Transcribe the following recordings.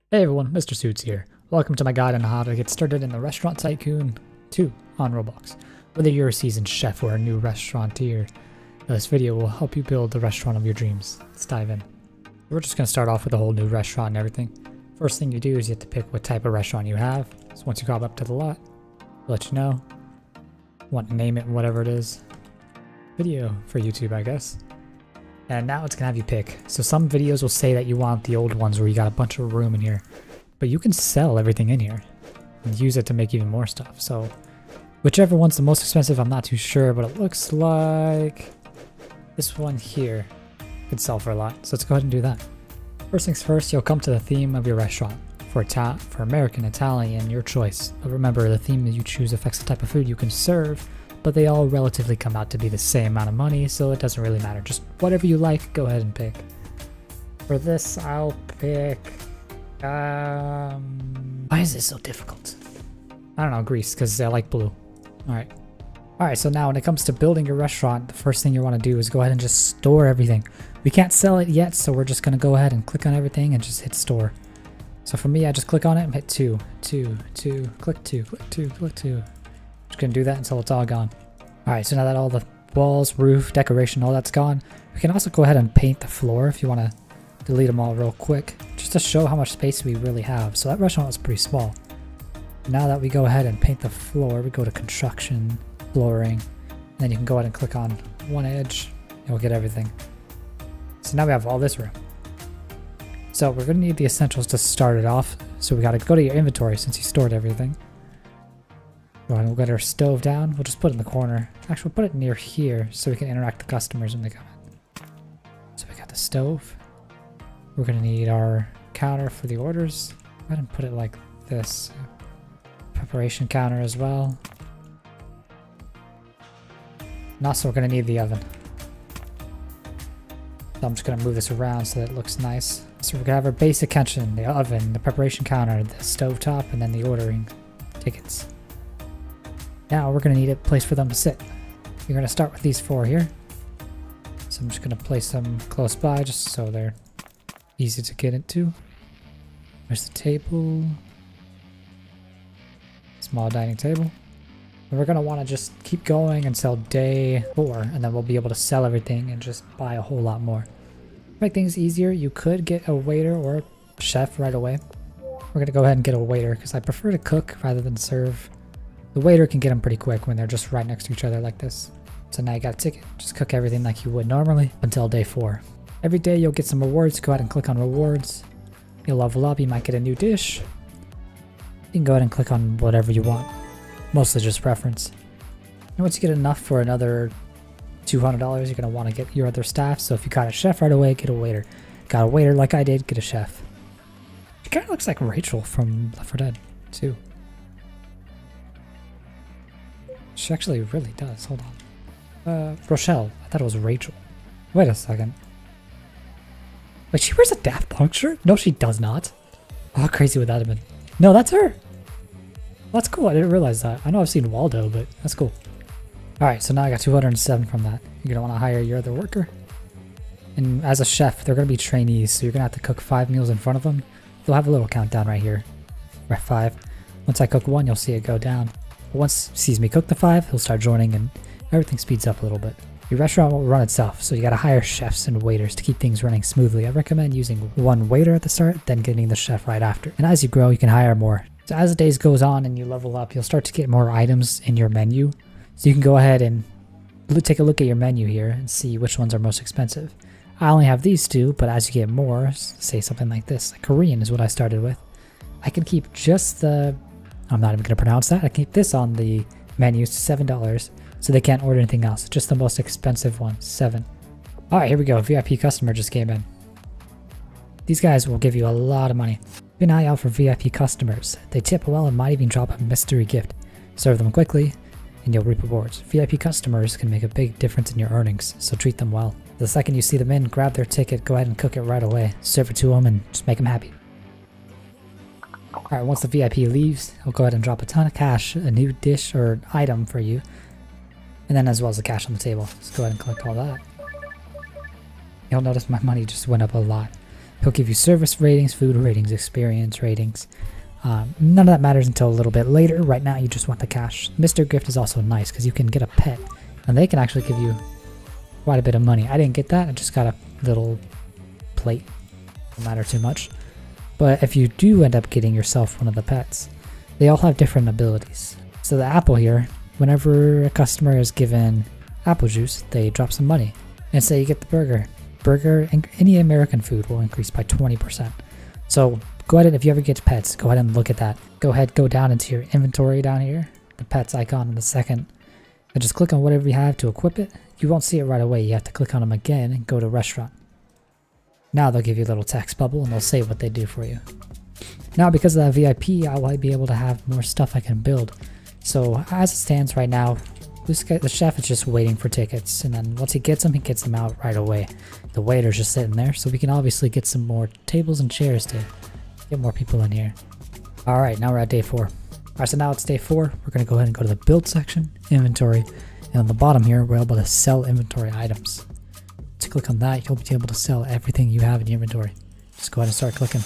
Hey everyone, Mr. Suits here. Welcome to my guide on how to get started in the Restaurant Tycoon 2 on Roblox. Whether you're a seasoned chef or a new restaurateur, this video will help you build the restaurant of your dreams. Let's dive in. We're just going to start off with a whole new restaurant and everything. First thing you do is you have to pick what type of restaurant you have. So once you come up to the lot, it'll let you know. Want to name it whatever it is. Video for YouTube, I guess. And now it's gonna have you pick. So some videos will say that you want the old ones where you got a bunch of room in here, but you can sell everything in here and use it to make even more stuff. So whichever one's the most expensive, I'm not too sure, but it looks like this one here could sell for a lot. So let's go ahead and do that. First things first, you'll come to the theme of your restaurant. For American, Italian, your choice. But remember, the theme that you choose affects the type of food you can serve, but they all relatively come out to be the same amount of money, so it doesn't really matter. Just whatever you like, go ahead and pick. For this, I'll pick... why is this so difficult? I don't know, Greece, because I like blue. Alright. Alright, so now when it comes to building your restaurant, the first thing you want to do is go ahead and just store everything. We can't sell it yet, so we're just going to go ahead and click on everything and just hit store. So for me, I just click on it and hit 2, 2, 2, click 2, click 2, click 2. Just gonna do that until it's all gone. Alright, so now that all the walls, roof, decoration, all that's gone, we can also go ahead and paint the floor if you want to delete them all real quick, just to show how much space we really have. So that restaurant was pretty small. Now that we go ahead and paint the floor, we go to construction, flooring, and then you can go ahead and click on one edge, and we'll get everything. So now we have all this room. So we're gonna need the essentials to start it off. So we gotta go to your inventory since you stored everything. We'll get our stove down. We'll just put it in the corner. Actually, we'll put it near here so we can interact with the customers when they come in. So we got the stove. We're going to need our counter for the orders. Go ahead and put it like this. Preparation counter as well. And also we're going to need the oven. So I'm just going to move this around so that it looks nice. So we're going to have our basic kitchen, the oven, the preparation counter, the stove top, and then the ordering tickets. Now we're going to need a place for them to sit. You're going to start with these 4 here. So I'm just going to place them close by just so they're easy to get into. There's the table. Small dining table. And we're going to want to just keep going until day 4, and then we'll be able to sell everything and just buy a whole lot more. To make things easier, you could get a waiter or a chef right away. We're going to go ahead and get a waiter because I prefer to cook rather than serve. The waiter can get them pretty quick when they're just right next to each other like this. So now you got a ticket. Just cook everything like you would normally until day 4. Every day you'll get some rewards. Go ahead and click on rewards. You'll level up. You might get a new dish. You can go ahead and click on whatever you want. Mostly just preference. And once you get enough for another $200, you're going to want to get your other staff. So if you got a chef right away, get a waiter. Got a waiter like I did, get a chef. She kind of looks like Rachel from Left 4 Dead 2. She actually really does. Hold on. Rochelle. I thought it was Rachel. Wait a second. Wait, she wears a Daft Punk shirt? No, she does not. Oh, how crazy would that have been? No, that's her. Well, that's cool. I didn't realize that. I know I've seen Waldo, but that's cool. Alright, so now I got 207 from that. You're going to want to hire your other worker. And as a chef, they're going to be trainees, so you're going to have to cook 5 meals in front of them. They'll have a little countdown right here. Right, 5. Once I cook 1, you'll see it go down. Once he sees me cook the 5, he'll start joining and everything speeds up a little bit. Your restaurant will run itself, so you gotta hire chefs and waiters to keep things running smoothly. I recommend using 1 waiter at the start, then getting the chef right after. And as you grow, you can hire more. So as the days goes on and you level up, you'll start to get more items in your menu. So you can go ahead and take a look at your menu here and see which ones are most expensive. I only have these 2, but as you get more, say something like this, like Korean is what I started with. I can keep just the... I'm not even going to pronounce that. I keep this on the menu, $7, so they can't order anything else. Just the most expensive one, 7. Alright, here we go. VIP customer just came in. These guys will give you a lot of money. Keep an eye out for VIP customers. They tip well and might even drop a mystery gift. Serve them quickly, and you'll reap rewards. VIP customers can make a big difference in your earnings, so treat them well. The second you see them in, grab their ticket, go ahead and cook it right away. Serve it to them, and just make them happy. Alright, once the VIP leaves, he'll go ahead and drop a ton of cash, a new dish or item for you, and then as well as the cash on the table. Let's go ahead and collect all that. You'll notice my money just went up a lot. He'll give you service ratings, food ratings, experience ratings. None of that matters until a little bit later. Right now you just want the cash. Mr. Gift is also nice because you can get a pet and they can actually give you quite a bit of money. I didn't get that, I just got a little plate. Don't matter too much. But if you do end up getting yourself one of the pets, they all have different abilities. So the apple here, whenever a customer is given apple juice, they drop some money. And say you get the burger, and any American food will increase by 20%. So go ahead and if you ever get pets, go ahead and look at that. Go ahead, go down into your inventory down here, the pets icon in the second, and just click on whatever you have to equip it. You won't see it right away, you have to click on them again and go to restaurant. Now they'll give you a little text bubble and they'll say what they do for you. Now because of that VIP, I will be able to have more stuff I can build. So as it stands right now, the chef is just waiting for tickets, and then once he gets them out right away. The waiter's just sitting there, so we can obviously get some more tables and chairs to get more people in here. Alright, now we're at day 4. Alright, so now it's day 4. We're going to go ahead and go to the build section, inventory, and on the bottom here, we're able to sell inventory items. To click on that, you'll be able to sell everything you have in your inventory. Just go ahead and start clicking.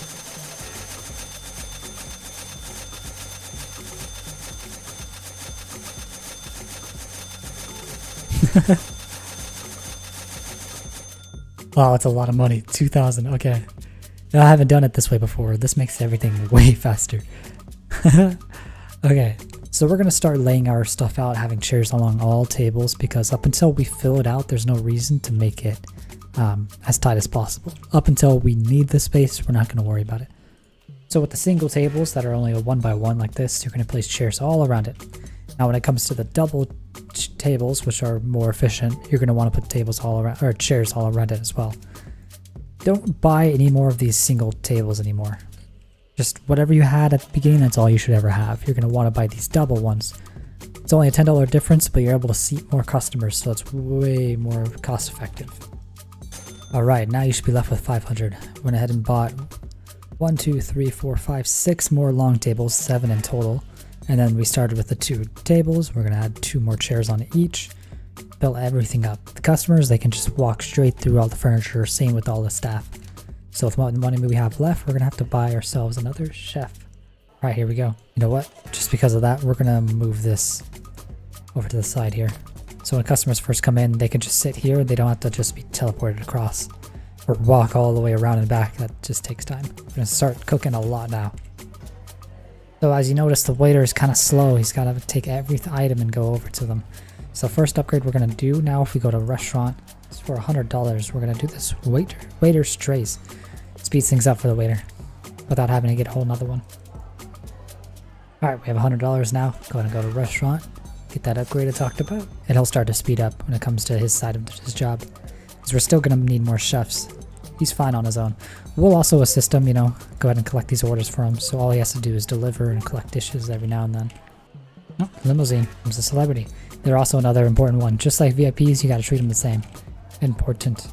Wow, that's a lot of money. 2,000. Okay. Now, I haven't done it this way before. This makes everything way faster. Okay, so we're going to start laying our stuff out, having chairs along all tables, because up until we fill it out, there's no reason to make it as tight as possible. Up until we need the space, we're not going to worry about it. So with the single tables that are only a 1x1 like this, you're going to place chairs all around it. Now when it comes to the double tables, which are more efficient, you're going to want to put tables all around, or chairs all around it as well. Don't buy any more of these single tables anymore. Just whatever you had at the beginning, that's all you should ever have. You're going to want to buy these double ones. It's only a $10 difference, but you're able to seat more customers, so it's way more cost effective. Alright, now you should be left with 500. Went ahead and bought 1, 2, 3, 4, 5, 6 more long tables, 7 in total. And then we started with the 2 tables. We're going to add 2 more chairs on each. Build everything up. The customers, they can just walk straight through all the furniture, same with all the staff. So with what money we have left, we're going to have to buy ourselves another chef. Alright, here we go. You know what? Just because of that, we're going to move this over to the side here. So when customers first come in, they can just sit here. They don't have to just be teleported across or walk all the way around and back. That just takes time. We're going to start cooking a lot now. So as you notice, the waiter is kind of slow. He's got to take every item and go over to them. So first upgrade we're going to do now, if we go to restaurant, it's for $100. We're going to do this waiter's trays. Speeds things up for the waiter without having to get a whole nother one. Alright, we have $100 now. Go ahead and go to restaurant. Get that upgrade I talked about. And he'll start to speed up when it comes to his side of his job. Because we're still going to need more chefs. He's fine on his own. We'll also assist him, you know, go ahead and collect these orders for him. So all he has to do is deliver and collect dishes every now and then. Oh, limousine. He's a celebrity. They're also another important one. Just like VIPs, you got to treat them the same. Important.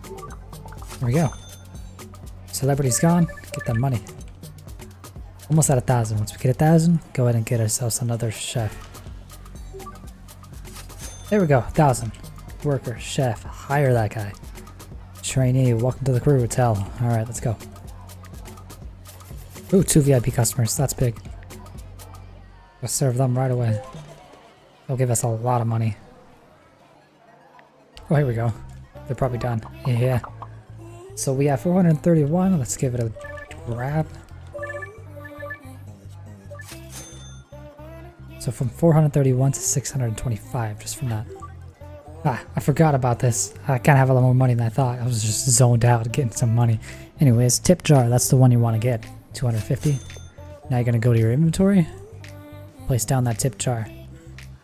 There we go. Celebrity's gone. Get that money. Almost at 1,000. Once we get 1,000, go ahead and get ourselves another chef. There we go. 1,000. Worker, chef. Hire that guy. Trainee, welcome to the crew hotel. Alright, let's go. Ooh, 2 VIP customers. That's big. We'll serve them right away. They'll give us a lot of money. Oh, here we go. They're probably done. Yeah. So we have 431. Let's give it a grab. So from 431 to 625, just from that. Ah, I forgot about this. I kind of have a lot more money than I thought. I was just zoned out getting some money. Anyways, tip jar, that's the one you want to get. 250. Now you're going to go to your inventory. Place down that tip jar.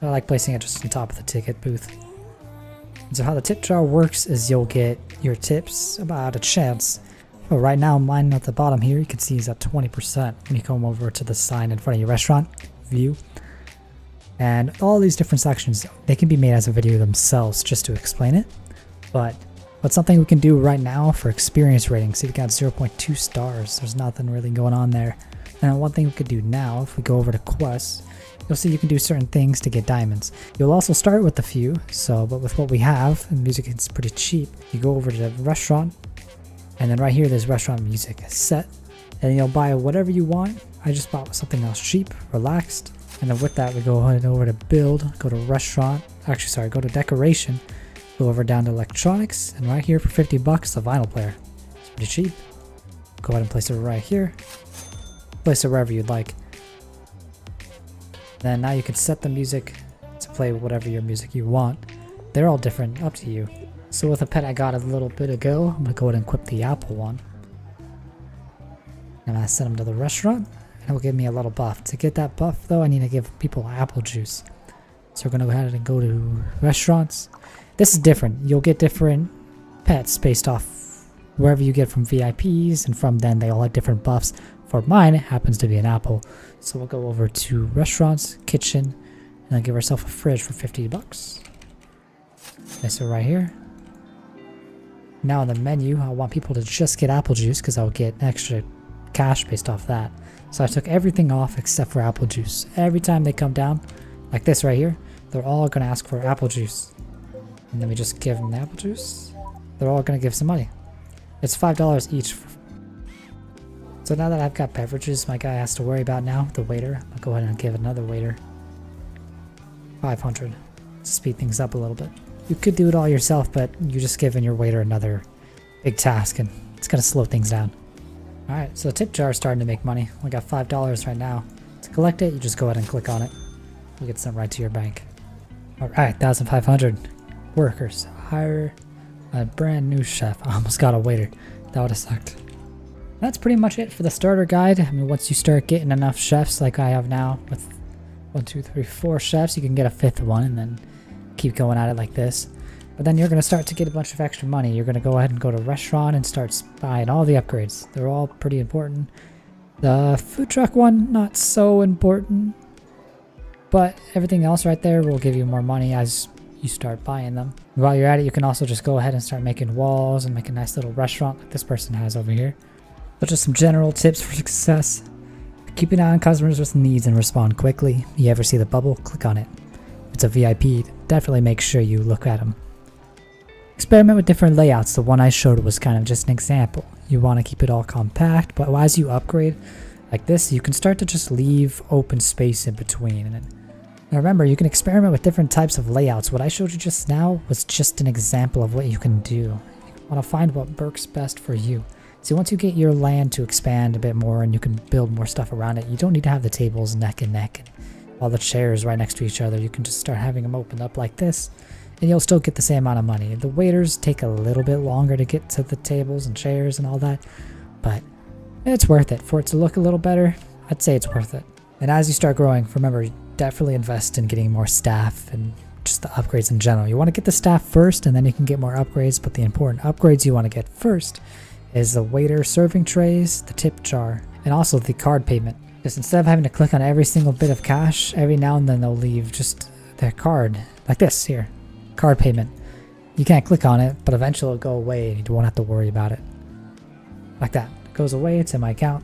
I like placing it just on top of the ticket booth. And so how the tip jar works is you'll get your tips about a chance. Oh, right now mine at the bottom here, you can see is at 20% when you come over to the sign in front of your restaurant view. And all these different sections, they can be made as a video themselves just to explain it. But something we can do right now for experience rating. See, we got 0.2 stars. There's nothing really going on there. And one thing we could do now, if we go over to quests, you'll see you can do certain things to get diamonds. You'll also start with a few, but with what we have, and music is pretty cheap, you go over to the restaurant, And then right here, there's restaurant music set. And you'll buy whatever you want. I just bought something else cheap, relaxed. And then with that, we go ahead and over to build, go to restaurant. Actually, sorry, go to decoration. Go over down to electronics. And right here for 50 bucks, the vinyl player. It's pretty cheap. Go ahead and place it right here. Place it wherever you'd like. Then now you can set the music to play whatever your music you want. They're all different, up to you. So with a pet I got a little bit ago, I'm gonna go ahead and equip the apple one. I'm gonna send them to the restaurant, and it'll give me a little buff. To get that buff though, I need to give people apple juice. So we're gonna go ahead and go to restaurants. This is different. You'll get different pets based off wherever you get from VIPs, and from then they all have different buffs. For mine, it happens to be an apple. So we'll go over to restaurants, kitchen, and then give ourselves a fridge for 50 bucks. Okay, so right here. Now in the menu, I want people to just get apple juice because I'll get extra cash based off that. So I took everything off except for apple juice. Every time they come down, like this right here, they're all going to ask for apple juice. And then we just give them the apple juice. They're all going to give some money. It's $5 each. So now that I've got beverages my guy has to worry about now, the waiter, I'll go ahead and give another waiter 500 to speed things up a little bit. You could do it all yourself, but you're just giving your waiter another big task and it's going to slow things down. Alright, so the tip jar is starting to make money. We got $5 right now. To collect it, you just go ahead and click on it. You'll get sent right to your bank. Alright, 1,500 workers. Hire a brand new chef. I almost got a waiter. That would have sucked. That's pretty much it for the starter guide. I mean, once you start getting enough chefs like I have now with 1, 2, 3, 4 chefs, you can get a 5th one and then keep going at it like this. But then you're going to start to get a bunch of extra money. You're going to go ahead and go to restaurant and start buying all the upgrades. They're all pretty important. The food truck one, not so important. But everything else right there will give you more money as you start buying them. While you're at it, you can also just go ahead and start making walls and make a nice little restaurant like this person has over here. But just some general tips for success. Keep an eye on customers with needs and respond quickly. You ever see the bubble? Click on it. If it's a VIP, definitely make sure you look at them. Experiment with different layouts. The one I showed was kind of just an example. You want to keep it all compact, but as you upgrade like this, you can start to just leave open space in between. And now remember, you can experiment with different types of layouts. What I showed you just now was just an example of what you can do. You want to find what works best for you. See, once you get your land to expand a bit more and you can build more stuff around it, you don't need to have the tables neck and neck and all the chairs right next to each other. You can just start having them opened up like this, and you'll still get the same amount of money. The waiters take a little bit longer to get to the tables and chairs and all that, but it's worth it. For it to look a little better, I'd say it's worth it. And as you start growing, remember, definitely invest in getting more staff and just the upgrades in general. You want to get the staff first, and then you can get more upgrades, but the important upgrades you want to get first is the waiter serving trays, the tip jar, and also the card payment. Just instead of having to click on every single bit of cash, every now and then they'll leave just their card, like this here, card payment. You can't click on it, but eventually it'll go away and you won't have to worry about it. Like that, it goes away, it's in my account,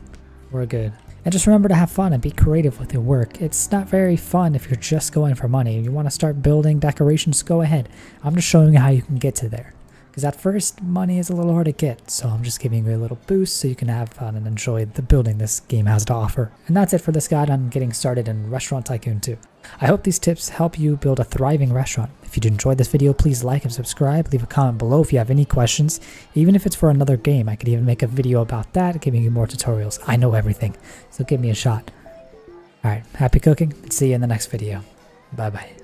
we're good. And just remember to have fun and be creative with your work. It's not very fun if you're just going for money. If you want to start building decorations, go ahead. I'm just showing you how you can get to there. Because at first, money is a little hard to get, so I'm just giving you a little boost so you can have fun and enjoy the building this game has to offer. And that's it for this guide on getting started in Restaurant Tycoon 2. I hope these tips help you build a thriving restaurant. If you enjoyed this video, please like and subscribe. Leave a comment below if you have any questions. Even if it's for another game, I could even make a video about that, giving you more tutorials. I know everything, so give me a shot. Alright, happy cooking, and see you in the next video. Bye bye.